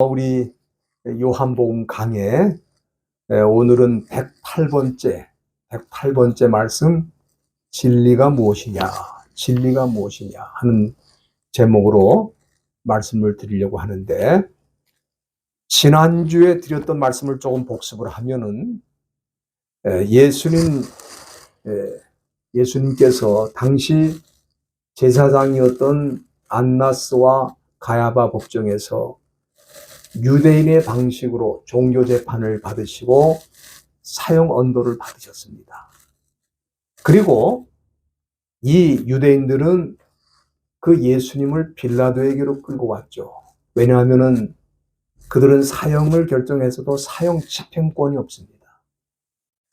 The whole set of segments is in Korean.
우리 요한복음 강해 오늘은 108번째 말씀, 진리가 무엇이냐, 진리가 무엇이냐 하는 제목으로 말씀을 드리려고 하는데, 지난주에 드렸던 말씀을 조금 복습을 하면은 예수님께서 당시 제사장이었던 안나스와 가야바 법정에서 유대인의 방식으로 종교 재판을 받으시고 사형 언도를 받으셨습니다. 그리고 이 유대인들은 그 예수님을 빌라도에게로 끌고 왔죠. 왜냐하면은 그들은 사형을 결정해서도 사형 집행권이 없습니다.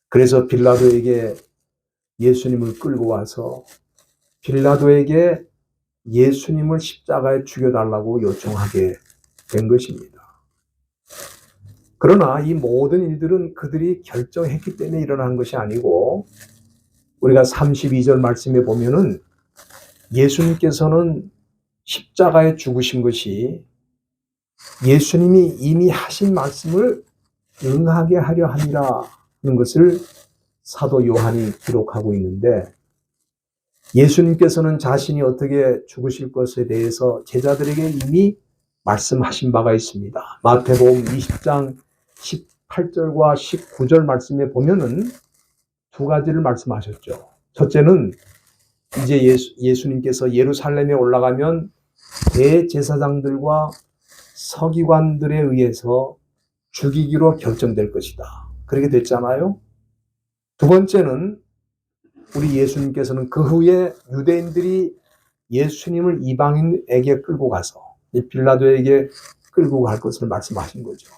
그래서 빌라도에게 예수님을 끌고 와서 빌라도에게 예수님을 십자가에 죽여달라고 요청하게 된 것입니다. 그러나 이 모든 일들은 그들이 결정했기 때문에 일어난 것이 아니고, 우리가 32절 말씀에 보면은 예수님께서는 십자가에 죽으신 것이 예수님이 이미 하신 말씀을 응하게 하려 함이라는 것을 사도 요한이 기록하고 있는데, 예수님께서는 자신이 어떻게 죽으실 것에 대해서 제자들에게 이미 말씀하신 바가 있습니다. 마태복음 20장 18절과 19절 말씀에 보면은 두 가지를 말씀하셨죠. 첫째는 이제 예수님께서 예루살렘에 올라가면 대제사장들과 서기관들에 의해서 죽이기로 결정될 것이다. 그렇게 됐잖아요. 두 번째는 우리 예수님께서는 그 후에 유대인들이 예수님을 이방인에게 끌고 가서 빌라도에게 끌고 갈 것을 말씀하신 거죠.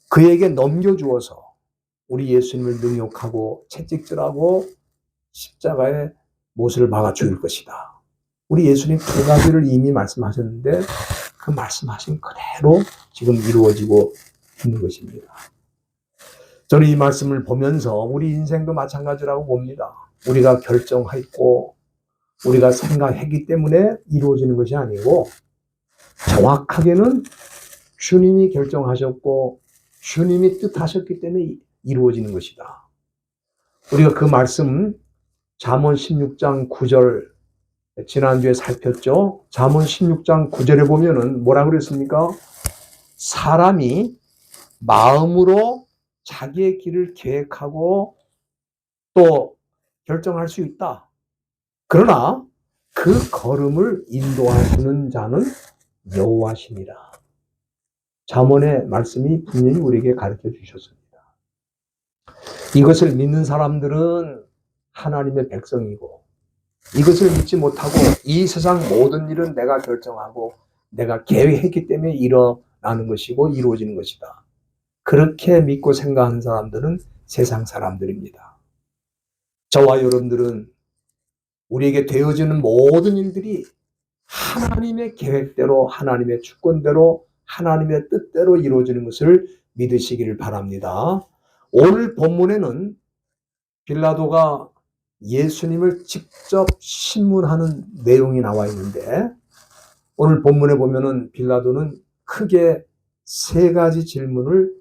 그에게 넘겨주어서 우리 예수님을 능욕하고 채찍질하고 십자가에 못을 박아 죽일 것이다. 우리 예수님 두 가지를 이미 말씀하셨는데 그 말씀하신 그대로 지금 이루어지고 있는 것입니다. 저는 이 말씀을 보면서 우리 인생도 마찬가지라고 봅니다. 우리가 결정했고 우리가 생각했기 때문에 이루어지는 것이 아니고, 정확하게는 주님이 결정하셨고 주님이 뜻하셨기 때문에 이루어지는 것이다. 우리가 그 말씀 잠언 16장 9절 지난주에 살폈죠. 잠언 16장 9절에 보면은 뭐라고 그랬습니까? 사람이 마음으로 자기의 길을 계획하고 또 결정할 수 있다. 그러나 그 걸음을 인도하시는 자는 여호와시니라. 잠언의 말씀이 분명히 우리에게 가르쳐 주셨습니다. 이것을 믿는 사람들은 하나님의 백성이고, 이것을 믿지 못하고 이 세상 모든 일은 내가 결정하고 내가 계획했기 때문에 일어나는 것이고 이루어지는 것이다. 그렇게 믿고 생각하는 사람들은 세상 사람들입니다. 저와 여러분들은 우리에게 되어지는 모든 일들이 하나님의 계획대로, 하나님의 주권대로, 하나님의 뜻대로 이루어지는 것을 믿으시기를 바랍니다. 오늘 본문에는 빌라도가 예수님을 직접 신문하는 내용이 나와 있는데, 오늘 본문에 보면은 빌라도는 크게 세 가지 질문을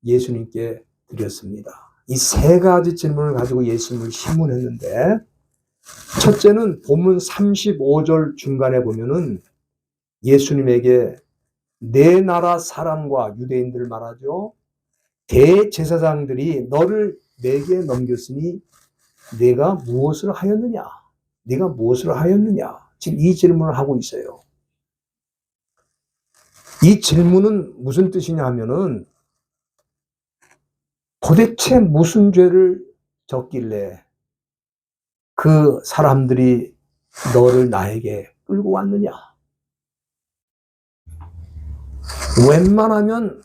예수님께 드렸습니다. 이 세 가지 질문을 가지고 예수님을 신문했는데, 첫째는 본문 35절 중간에 보면은 예수님에게 내 나라 사람과 유대인들 말하죠. 대제사장들이 너를 내게 넘겼으니 내가 무엇을 하였느냐? 네가 무엇을 하였느냐? 지금 이 질문을 하고 있어요. 이 질문은 무슨 뜻이냐 하면은 도대체 무슨 죄를 졌길래 그 사람들이 너를 나에게 끌고 왔느냐? 웬만하면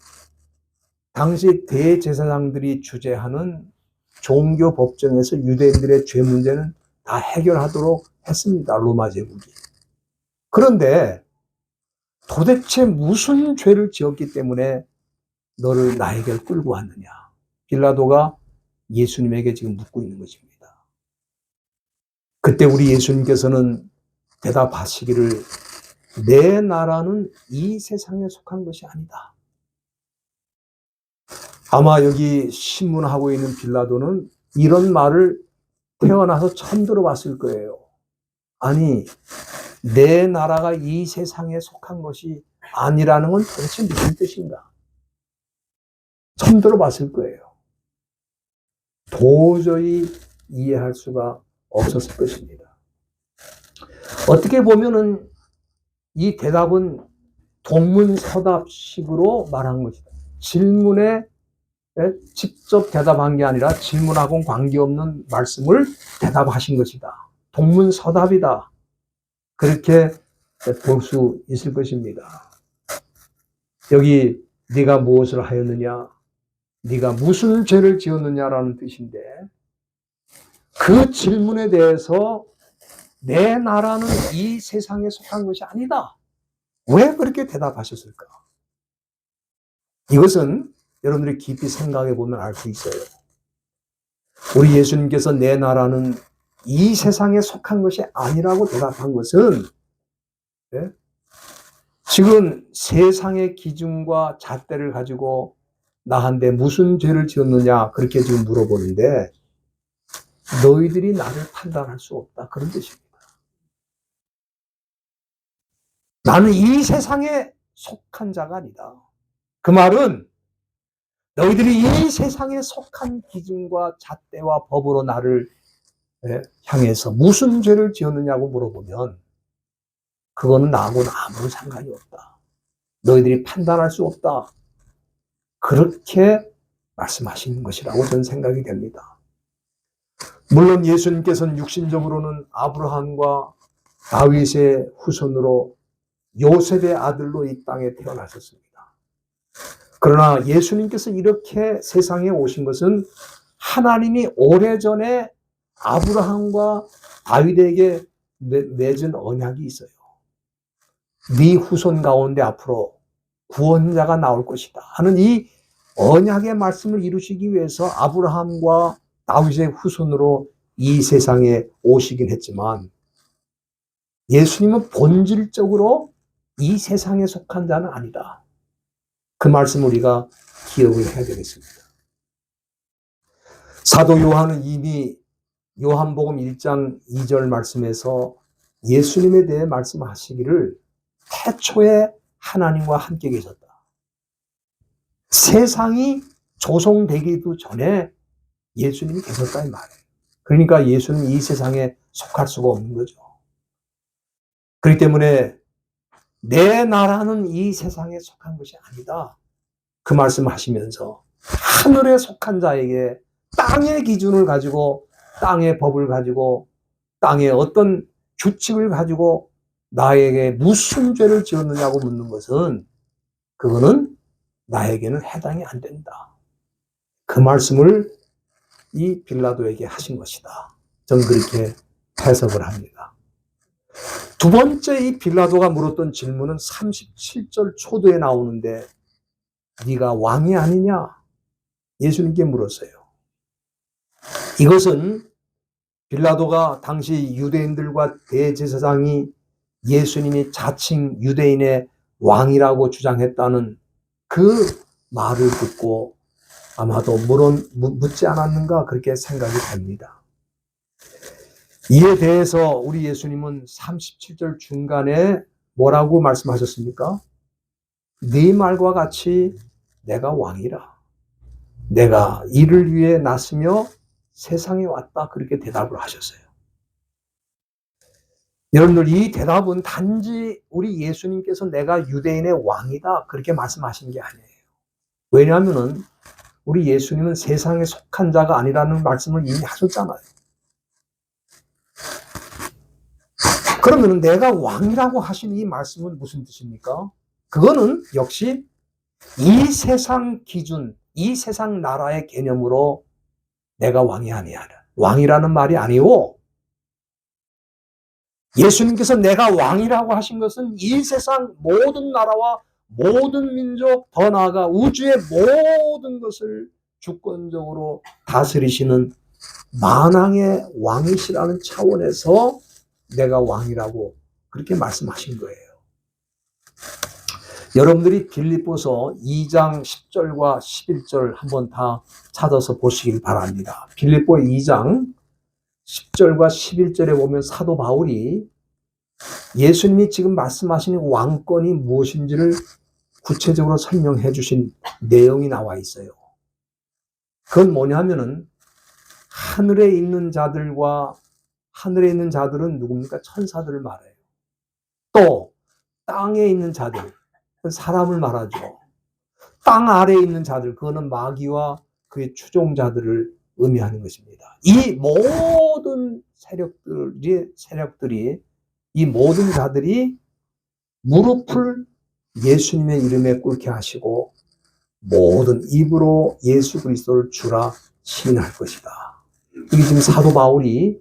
당시 대제사장들이 주재하는 종교 법정에서 유대인들의 죄 문제는 다 해결하도록 했습니다. 로마 제국이. 그런데 도대체 무슨 죄를 지었기 때문에 너를 나에게 끌고 왔느냐? 빌라도가 예수님에게 지금 묻고 있는 것입니다. 그때 우리 예수님께서는 대답하시기를 내 나라는 이 세상에 속한 것이 아니다. 아마 여기 신문하고 있는 빌라도는 이런 말을 태어나서 처음 들어봤을 거예요. 아니, 내 나라가 이 세상에 속한 것이 아니라는 건 도대체 무슨 뜻인가? 처음 들어봤을 거예요. 도저히 이해할 수가 없었을 것입니다. 어떻게 보면은 이 대답은 동문서답식으로 말한 것이다. 질문에 직접 대답한 게 아니라 질문하고는 관계없는 말씀을 대답하신 것이다. 동문서답이다. 그렇게 볼 수 있을 것입니다. 여기 네가 무엇을 하였느냐, 네가 무슨 죄를 지었느냐라는 뜻인데, 그 질문에 대해서 내 나라는 이 세상에 속한 것이 아니다. 왜 그렇게 대답하셨을까? 이것은 여러분들이 깊이 생각해 보면 알 수 있어요. 우리 예수님께서 내 나라는 이 세상에 속한 것이 아니라고 대답한 것은, 네? 지금 세상의 기준과 잣대를 가지고 나한테 무슨 죄를 지었느냐 그렇게 지금 물어보는데, 너희들이 나를 판단할 수 없다 그런 뜻입니다. 나는 이 세상에 속한 자가 아니다. 그 말은 너희들이 이 세상에 속한 기준과 잣대와 법으로 나를 향해서 무슨 죄를 지었느냐고 물어보면 그거는 나하고는 아무 상관이 없다. 너희들이 판단할 수 없다. 그렇게 말씀하시는 것이라고 저는 생각이 됩니다. 물론 예수님께서는 육신적으로는 아브라함과 다윗의 후손으로 요셉의 아들로 이 땅에 태어나셨습니다. 그러나 예수님께서 이렇게 세상에 오신 것은 하나님이 오래전에 아브라함과 다윗에게 맺은 언약이 있어요. 네 후손 가운데 앞으로 구원자가 나올 것이다 하는 이 언약의 말씀을 이루시기 위해서 아브라함과 다윗의 후손으로 이 세상에 오시긴 했지만, 예수님은 본질적으로 이 세상에 속한 자는 아니다. 그 말씀을 우리가 기억을 해야 되겠습니다. 사도 요한은 이미 요한복음 1장 2절 말씀에서 예수님에 대해 말씀하시기를 태초에 하나님과 함께 계셨다. 세상이 조성되기도 전에 예수님이 계셨다 이 말이에요. 그러니까 예수는 이 세상에 속할 수가 없는 거죠. 그렇기 때문에 내 나라는 이 세상에 속한 것이 아니다. 그 말씀을 하시면서 하늘에 속한 자에게 땅의 기준을 가지고, 땅의 법을 가지고, 땅의 어떤 규칙을 가지고 나에게 무슨 죄를 지었느냐고 묻는 것은 그거는 나에게는 해당이 안 된다. 그 말씀을 이 빌라도에게 하신 것이다. 저는 그렇게 해석을 합니다. 두 번째 이 빌라도가 물었던 질문은 37절 초도에 나오는데, 네가 왕이 아니냐? 예수님께 물었어요. 이것은 빌라도가 당시 유대인들과 대제사장이 예수님이 자칭 유대인의 왕이라고 주장했다는 그 말을 듣고 아마도 묻지 않았는가 그렇게 생각이 됩니다. 이에 대해서 우리 예수님은 37절 중간에 뭐라고 말씀하셨습니까? 네 말과 같이 내가 왕이라. 내가 이를 위해 났으며 세상에 왔다. 그렇게 대답을 하셨어요. 여러분들, 이 대답은 단지 우리 예수님께서 내가 유대인의 왕이다 그렇게 말씀하신 게 아니에요. 왜냐하면 우리 예수님은 세상에 속한 자가 아니라는 말씀을 이미 하셨잖아요. 그러면 내가 왕이라고 하신 이 말씀은 무슨 뜻입니까? 그거는 역시 이 세상 기준, 이 세상 나라의 개념으로 내가 왕이 아니야. 왕이라는 말이 아니고, 예수님께서 내가 왕이라고 하신 것은 이 세상 모든 나라와 모든 민족, 더 나아가 우주의 모든 것을 주권적으로 다스리시는 만왕의 왕이시라는 차원에서 내가 왕이라고 그렇게 말씀하신 거예요. 여러분들이 빌립보서 2장 10절과 11절 한번 다 찾아서 보시길 바랍니다. 빌립보 2장 10절과 11절에 보면 사도 바울이 예수님이 지금 말씀하시는 왕권이 무엇인지를 구체적으로 설명해 주신 내용이 나와 있어요. 그건 뭐냐면은 하늘에 있는 자들과 하늘에 있는 자들은 누굽니까? 천사들을 말해요. 또 땅에 있는 자들, 사람을 말하죠. 땅 아래에 있는 자들, 그거는 마귀와 그의 추종자들을 의미하는 것입니다. 이 모든 세력들이 이 모든 자들이 무릎을 예수님의 이름에 꿇게 하시고 모든 입으로 예수 그리스도를 주라 시인할 것이다. 이게 지금 사도 바울이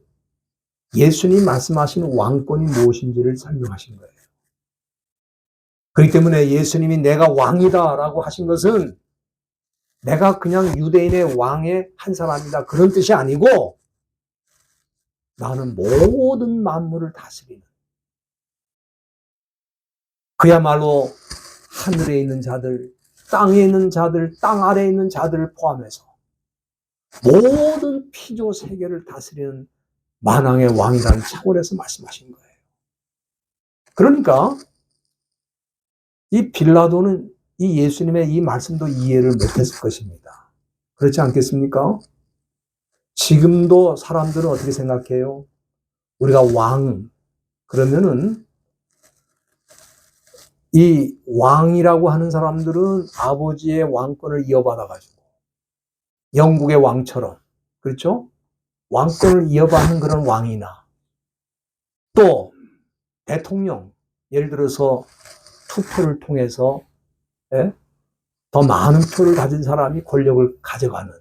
예수님 말씀하신 왕권이 무엇인지를 설명하신 거예요. 그렇기 때문에 예수님이 내가 왕이다라고 하신 것은 내가 그냥 유대인의 왕의 한 사람이다 그런 뜻이 아니고 나는 모든 만물을 다스리는 그야말로 하늘에 있는 자들, 땅에 있는 자들, 땅 아래에 있는 자들을 포함해서 모든 피조 세계를 다스리는 만왕의 왕이라는 차원에서 말씀하신 거예요. 그러니까 이 빌라도는 이 예수님의 이 말씀도 이해를 못했을 것입니다. 그렇지 않겠습니까? 지금도 사람들은 어떻게 생각해요? 우리가 왕, 그러면은 이 왕이라고 하는 사람들은 아버지의 왕권을 이어받아가지고 영국의 왕처럼, 그렇죠? 왕권을 이어받는 그런 왕이나 또 대통령, 예를 들어서 투표를 통해서 더 많은 표를 가진 사람이 권력을 가져가는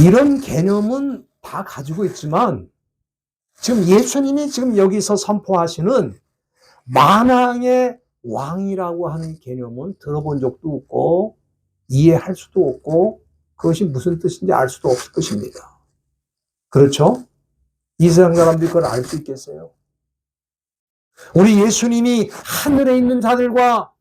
이런 개념은 다 가지고 있지만 지금 예수님이 지금 여기서 선포하시는 만왕의 왕이라고 하는 개념은 들어본 적도 없고 이해할 수도 없고 그것이 무슨 뜻인지 알 수도 없을 것입니다. 그렇죠? 이 세상 사람들이 그걸 알 수 있겠어요? 우리 예수님이 하늘에 있는 자들과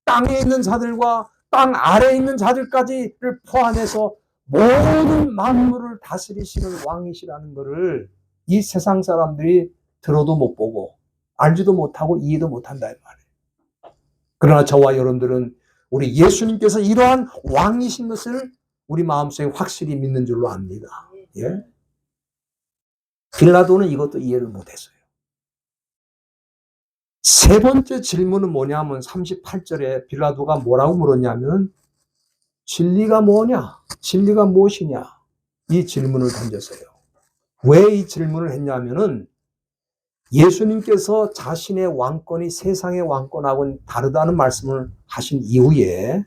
땅에 있는 자들과 땅 아래에 있는 자들까지를 포함해서 모든 만물을 다스리시는 왕이시라는 것을 이 세상 사람들이 들어도 못 보고 알지도 못하고 이해도 못한다 이 말이에요. 그러나 저와 여러분들은 우리 예수님께서 이러한 왕이신 것을 우리 마음속에 확실히 믿는 줄로 압니다. 예? 빌라도는 이것도 이해를 못했어요. 세 번째 질문은 뭐냐면 38절에 빌라도가 뭐라고 물었냐면 진리가 뭐냐? 진리가 무엇이냐? 이 질문을 던졌어요. 왜 이 질문을 했냐면은 예수님께서 자신의 왕권이 세상의 왕권하고는 다르다는 말씀을 하신 이후에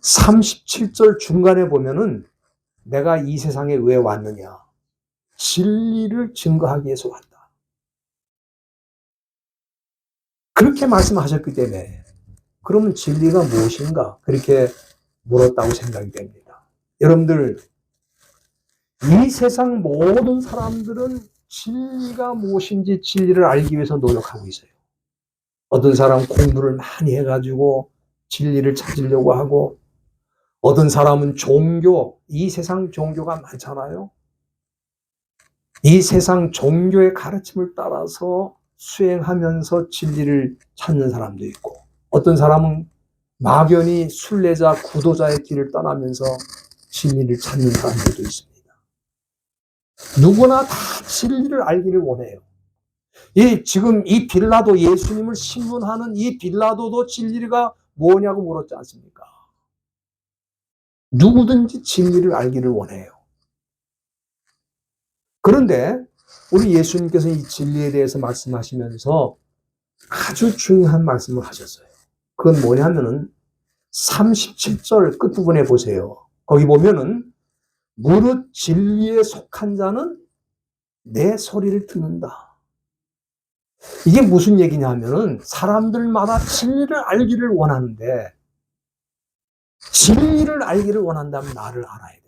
37절 중간에 보면은 내가 이 세상에 왜 왔느냐? 진리를 증거하기 위해서 왔다. 그렇게 말씀하셨기 때문에 그러면 진리가 무엇인가? 그렇게 물었다고 생각이 됩니다. 여러분들 이 세상 모든 사람들은 진리가 무엇인지 진리를 알기 위해서 노력하고 있어요. 어떤 사람은 공부를 많이 해가지고 진리를 찾으려고 하고 어떤 사람은 종교, 이 세상 종교가 많잖아요. 이 세상 종교의 가르침을 따라서 수행하면서 진리를 찾는 사람도 있고 어떤 사람은 막연히 순례자, 구도자의 길을 떠나면서 진리를 찾는 사람들도 있습니다. 누구나 다 진리를 알기를 원해요. 지금 이 빌라도 예수님을 신문하는 이 빌라도도 진리가 뭐냐고 물었지 않습니까? 누구든지 진리를 알기를 원해요. 그런데 우리 예수님께서 이 진리에 대해서 말씀하시면서 아주 중요한 말씀을 하셨어요. 그건 뭐냐면은 37절 끝부분에 보세요. 거기 보면은 무릇 진리에 속한 자는 내 소리를 듣는다. 이게 무슨 얘기냐 하면은 사람들마다 진리를 알기를 원하는데 진리를 알기를 원한다면 나를 알아야 되고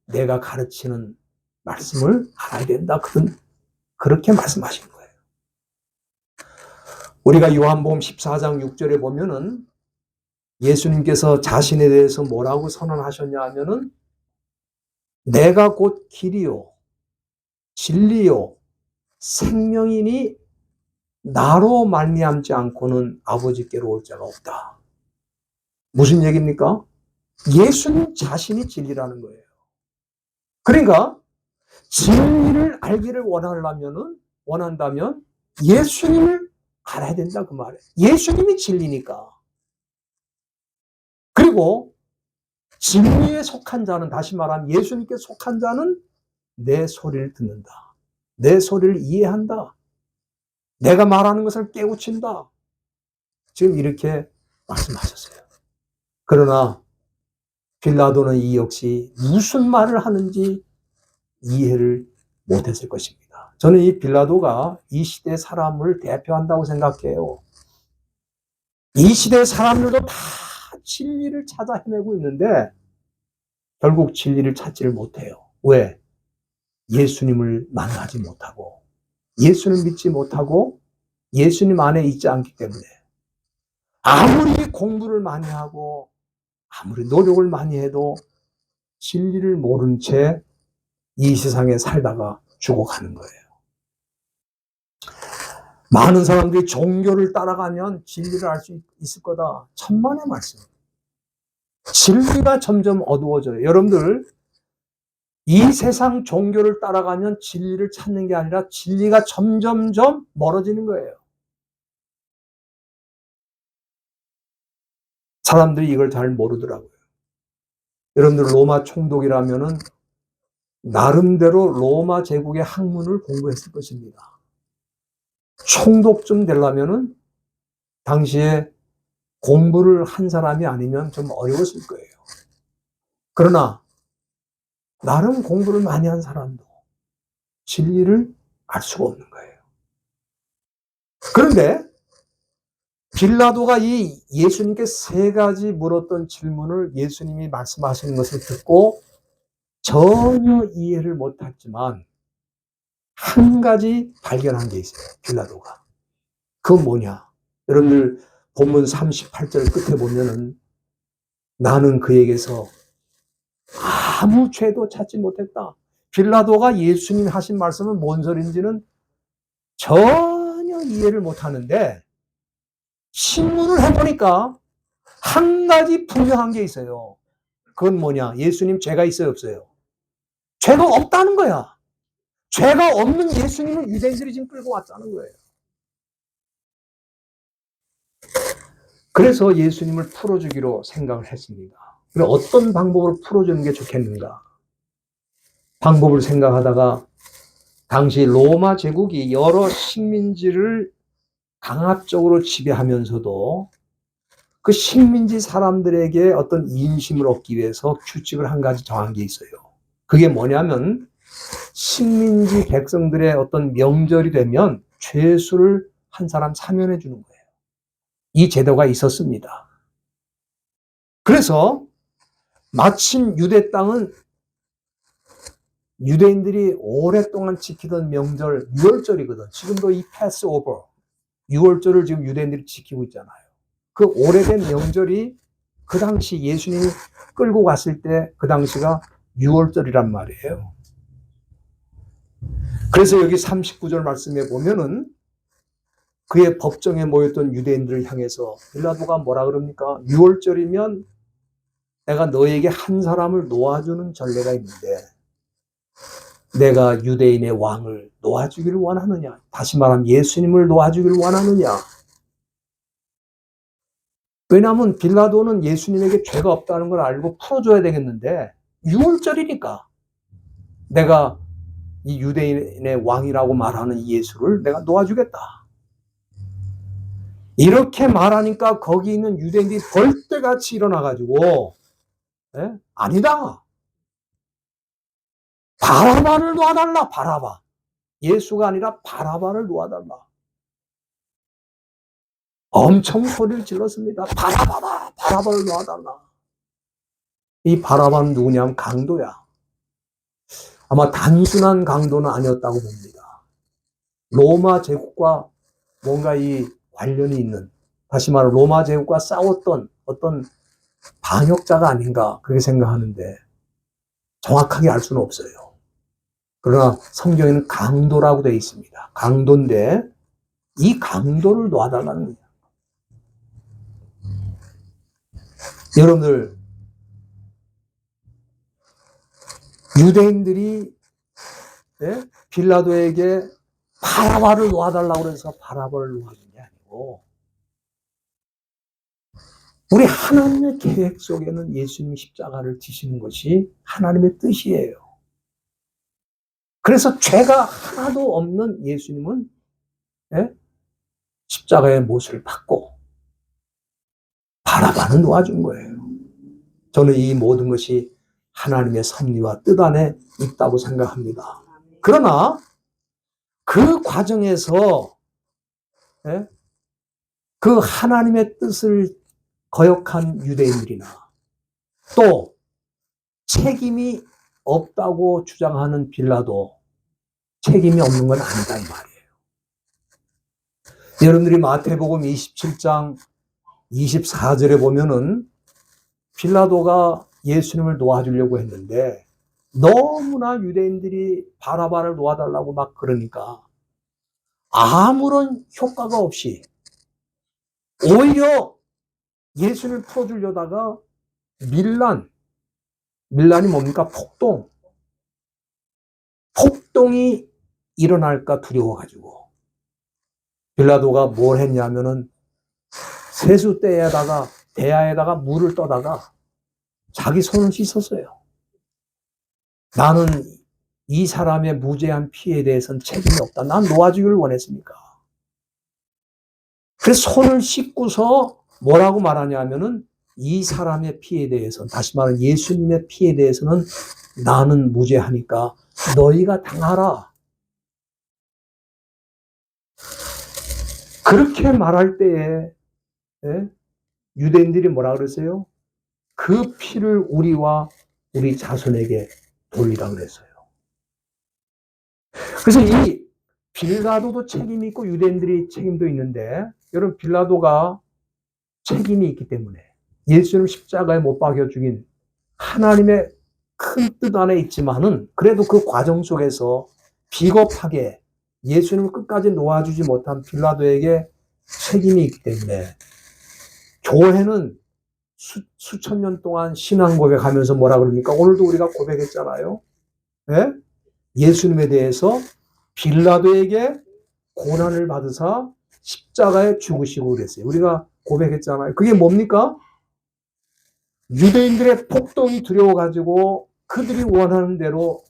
내가 가르치는 말씀을 알아야 된다. 그렇게 말씀하신 거예요. 우리가 요한복음 14장 6절에 보면은 예수님께서 자신에 대해서 뭐라고 선언하셨냐 하면은 내가 곧 길이요 진리요 생명이니 나로 말미암지 않고는 아버지께로 올 자가 없다. 무슨 얘기입니까? 예수님 자신이 진리라는 거예요. 그러니까 진리를 알기를 원한다면 예수님을 알아야 된다 그 말이에요. 예수님이 진리니까. 그리고 진리에 속한 자는, 다시 말하면 예수님께 속한 자는 내 소리를 듣는다. 내 소리를 이해한다. 내가 말하는 것을 깨우친다. 지금 이렇게 말씀하셨어요. 그러나 빌라도는 이 역시 무슨 말을 하는지 이해를 못했을 것입니다. 저는 이 빌라도가 이 시대 사람을 대표한다고 생각해요. 이 시대 사람들도 다 진리를 찾아 헤매고 있는데 결국 진리를 찾지를 못해요. 왜? 예수님을 만나지 못하고 예수를 믿지 못하고 예수님 안에 있지 않기 때문에 아무리 공부를 많이 하고 아무리 노력을 많이 해도 진리를 모른 채 이 세상에 살다가 죽어가는 거예요. 많은 사람들이 종교를 따라가면 진리를 알 수 있을 거다. 천만의 말씀. 진리가 점점 어두워져요. 여러분들, 이 세상 종교를 따라가면 진리를 찾는 게 아니라 진리가 점점점 멀어지는 거예요. 사람들이 이걸 잘 모르더라고요. 여러분들 로마 총독이라면은 나름대로 로마 제국의 학문을 공부했을 것입니다. 총독쯤 되려면은 당시에 공부를 한 사람이 아니면 좀 어려웠을 거예요. 그러나 나름 공부를 많이 한 사람도 진리를 알 수가 없는 거예요. 그런데 빌라도가 이 예수님께 세 가지 물었던 질문을 예수님이 말씀하시는 것을 듣고 전혀 이해를 못했지만 한 가지 발견한 게 있어요. 빌라도가. 그건 뭐냐? 여러분들 본문 38절 끝에 보면은 나는 그에게서 아무 죄도 찾지 못했다. 빌라도가 예수님이 하신 말씀은 뭔 소리인지는 전혀 이해를 못하는데 신문을 해보니까 한 가지 분명한 게 있어요. 그건 뭐냐? 예수님 죄가 있어요, 없어요? 죄가 없다는 거야. 죄가 없는 예수님을 유대인들이 지금 끌고 왔다는 거예요. 그래서 예수님을 풀어주기로 생각을 했습니다. 그럼 어떤 방법으로 풀어주는 게 좋겠는가? 방법을 생각하다가 당시 로마 제국이 여러 식민지를 강압적으로 지배하면서도 그 식민지 사람들에게 어떤 인심을 얻기 위해서 규칙을 한 가지 정한 게 있어요. 그게 뭐냐면 식민지 백성들의 어떤 명절이 되면 죄수를 한 사람 사면해 주는 거예요. 이 제도가 있었습니다. 그래서 마침 유대 땅은 유대인들이 오랫동안 지키던 명절 6월절이거든. 지금도 이 패스오버 6월절을 지금 유대인들이 지키고 있잖아요. 그 오래된 명절이 그 당시 예수님이 끌고 갔을 때 그 당시가 6월절이란 말이에요. 그래서 여기 39절 말씀에 보면은 그의 법정에 모였던 유대인들을 향해서 빌라도가 뭐라 그럽니까? 6월절이면 내가 너에게 한 사람을 놓아주는 전례가 있는데 내가 유대인의 왕을 놓아주기를 원하느냐? 다시 말하면 예수님을 놓아주기를 원하느냐? 왜냐하면 빌라도는 예수님에게 죄가 없다는 걸 알고 풀어줘야 되겠는데 6월절이니까 내가 이 유대인의 왕이라고 말하는 이 예수를 내가 놓아주겠다. 이렇게 말하니까 거기 있는 유대인들이 벌떼같이 일어나가지고 아니다. 바라바를 놓아달라. 바라바. 예수가 아니라 바라바를 놓아달라. 엄청 소리를 질렀습니다. 바라바다. 바라바를 놓아달라. 이 바라바는 누구냐면 강도야. 아마 단순한 강도는 아니었다고 봅니다. 로마 제국과 뭔가 이 관련이 있는, 다시 말해 로마 제국과 싸웠던 어떤 반역자가 아닌가 그렇게 생각하는데 정확하게 알 수는 없어요. 그러나 성경에는 강도라고 되어 있습니다. 강도인데 이 강도를 놔달라는 거예요. 여러분들, 유대인들이 빌라도에게 바라바를 놓아달라고 해서 바라바를 놓아준 게 아니고 우리 하나님의 계획 속에는 예수님이 십자가를 지시는 것이 하나님의 뜻이에요. 그래서 죄가 하나도 없는 예수님은 십자가의 못을 받고 바라바는 놓아준 거예요. 저는 이 모든 것이 하나님의 섭리와 뜻 안에 있다고 생각합니다. 그러나 그 과정에서 그 하나님의 뜻을 거역한 유대인들이나 또 책임이 없다고 주장하는 빌라도 책임이 없는 건 아니다 이 말이에요. 여러분들이 마태복음 27장 24절에 보면은 빌라도가 예수님을 놓아주려고 했는데 너무나 유대인들이 바라바를 놓아달라고 막 그러니까 아무런 효과가 없이 오히려 예수를 풀어주려다가 밀란이 뭡니까? 폭동이 일어날까 두려워가지고 빌라도가 뭘 했냐면은 대야에다가 물을 떠다가 자기 손을 씻었어요. 나는 이 사람의 무죄한 피해에 대해서는 책임이 없다. 난 놓아주기를 원했으니까. 그래서 손을 씻고서 뭐라고 말하냐면은 이 사람의 피해에 대해서는, 다시 말하면 예수님의 피해에 대해서는 나는 무죄하니까 너희가 당하라. 그렇게 말할 때에 유대인들이 뭐라 그랬어요? 그 피를 우리와 우리 자손에게 돌리라 그랬어요. 그래서 이 빌라도도 책임이 있고 유대인들이 책임도 있는데 여러분 빌라도가 책임이 있기 때문에 예수님을 십자가에 못 박여 죽인 하나님의 큰 뜻 안에 있지만은 그래도 그 과정 속에서 비겁하게 예수님을 끝까지 놓아주지 못한 빌라도에게 책임이 있기 때문에 교회는 수천 년 동안 신앙 고백하면서 뭐라 그럽니까? 오늘도 우리가 고백했잖아요. 네? 예수님에 대해서 빌라도에게 고난을 받으사 십자가에 죽으시고 그랬어요. 우리가 고백했잖아요. 그게 뭡니까? 유대인들의 폭동이 두려워가지고 그들이 원하는 대로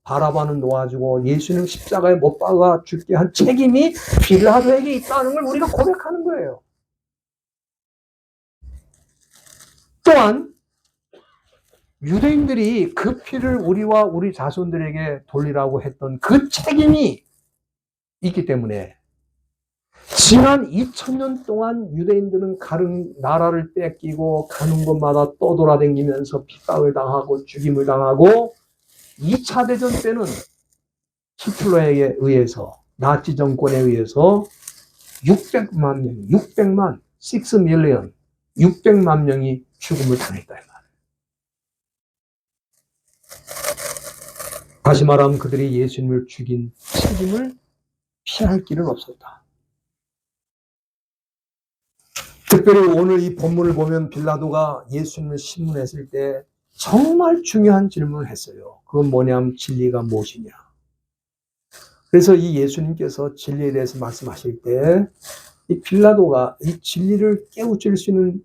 바라바는 놓아주고 예수님 십자가에 못 박아 죽게 한 책임이 빌라도에게 있다는 걸 우리가 고백하는 거예요. 또한 유대인들이 그 피를 우리와 우리 자손들에게 돌리라고 했던 그 책임이 있기 때문에 지난 2000년 동안 유대인들은 가는 나라를 뺏기고 가는 곳마다 떠돌아다니면서 핍박을 당하고 죽임을 당하고 2차 대전 때는 히틀러에 의해서 나치 정권에 의해서 600만 명이 죽음을 당했다. 다시 말하면 그들이 예수님을 죽인 책임을 피할 길은 없었다. 특별히 오늘 이 본문을 보면 빌라도가 예수님을 신문했을 때 정말 중요한 질문을 했어요. 그건 뭐냐면 진리가 무엇이냐. 그래서 이 예수님께서 진리에 대해서 말씀하실 때 이 빌라도가 이 진리를 깨우칠 수 있는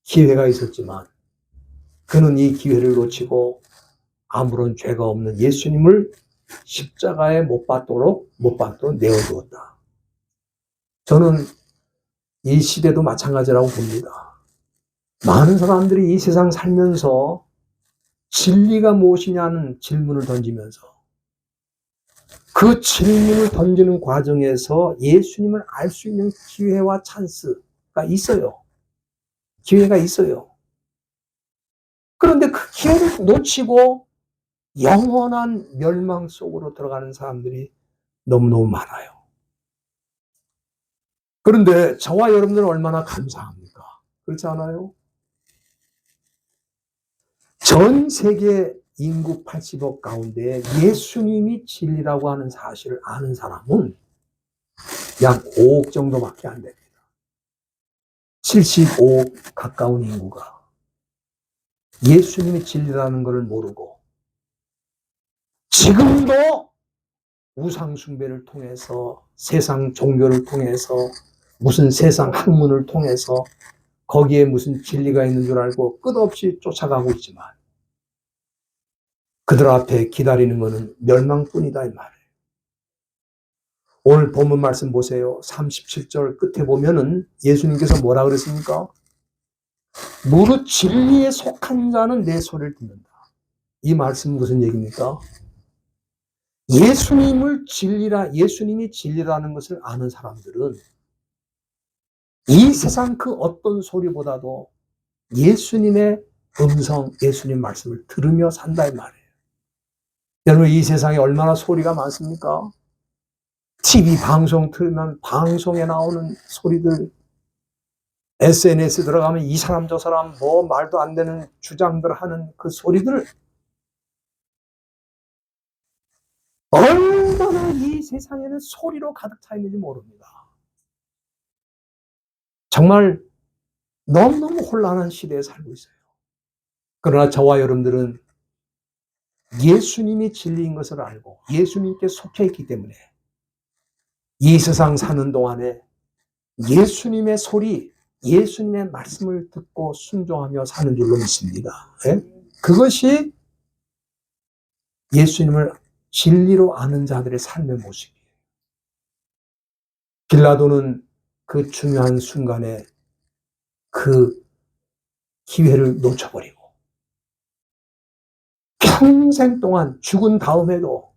기회가 있었지만 그는 이 기회를 놓치고 아무런 죄가 없는 예수님을 십자가에 못 박도록 내어두었다. 저는 이 시대도 마찬가지라고 봅니다. 많은 사람들이 이 세상 살면서 진리가 무엇이냐는 질문을 던지면서 그 질문을 던지는 과정에서 예수님을 알 수 있는 기회와 찬스가 있어요. 기회가 있어요. 그런데 그 기회를 놓치고 영원한 멸망 속으로 들어가는 사람들이 너무너무 많아요. 그런데 저와 여러분들은 얼마나 감사합니까? 그렇지 않아요? 전 세계 인구 80억 가운데 예수님이 진리라고 하는 사실을 아는 사람은 약 5억 정도밖에 안 됩니다. 75억 가까운 인구가 예수님이 진리라는 것을 모르고 지금도 우상숭배를 통해서 세상 종교를 통해서 무슨 세상 학문을 통해서 거기에 무슨 진리가 있는 줄 알고 끝없이 쫓아가고 있지만 그들 앞에 기다리는 것은 멸망뿐이다 이 말이에요. 오늘 본문 말씀 보세요. 37절 끝에 보면은 예수님께서 뭐라 그랬습니까? 무릇 진리에 속한 자는 내 소리를 듣는다. 이 말씀은 무슨 얘기입니까? 예수님이 진리라는 것을 아는 사람들은 이 세상 그 어떤 소리보다도 예수님의 음성, 예수님 말씀을 들으며 산다 이 말이에요. 여러분, 이 세상에 얼마나 소리가 많습니까? TV 방송 틀면 방송에 나오는 소리들, SNS 들어가면 이 사람 저 사람 뭐 말도 안 되는 주장들 하는 그 소리들, 얼마나 이 세상에는 소리로 가득 차 있는지 모릅니다. 정말 너무너무 혼란한 시대에 살고 있어요. 그러나 저와 여러분들은 예수님이 진리인 것을 알고 예수님께 속해 있기 때문에 이 세상 사는 동안에 예수님의 소리, 예수님의 말씀을 듣고 순종하며 사는 줄로 믿습니다. 네? 그것이 예수님을 진리로 아는 자들의 삶의 모습이에요. 빌라도는 그 중요한 순간에 그 기회를 놓쳐버리고 평생 동안 죽은 다음에도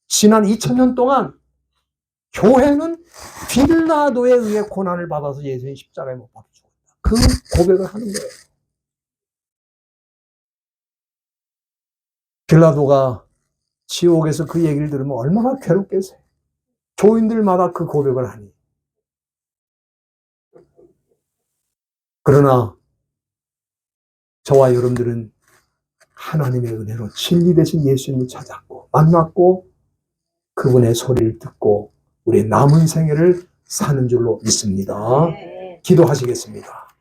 지난 2000년 동안 교회는 빌라도에 의해 고난을 받아서 예수님 십자가에 못 박혀 죽었다. 그 고백을 하는 거예요. 빌라도가 지옥에서 그 얘기를 들으면 얼마나 괴롭겠어요. 교인들마다 그 고백을 하니. 그러나 저와 여러분들은 하나님의 은혜로 진리 되신 예수님을 찾았고 만났고 그분의 소리를 듣고 우리의 남은 생애를 사는 줄로 믿습니다. 기도하시겠습니다.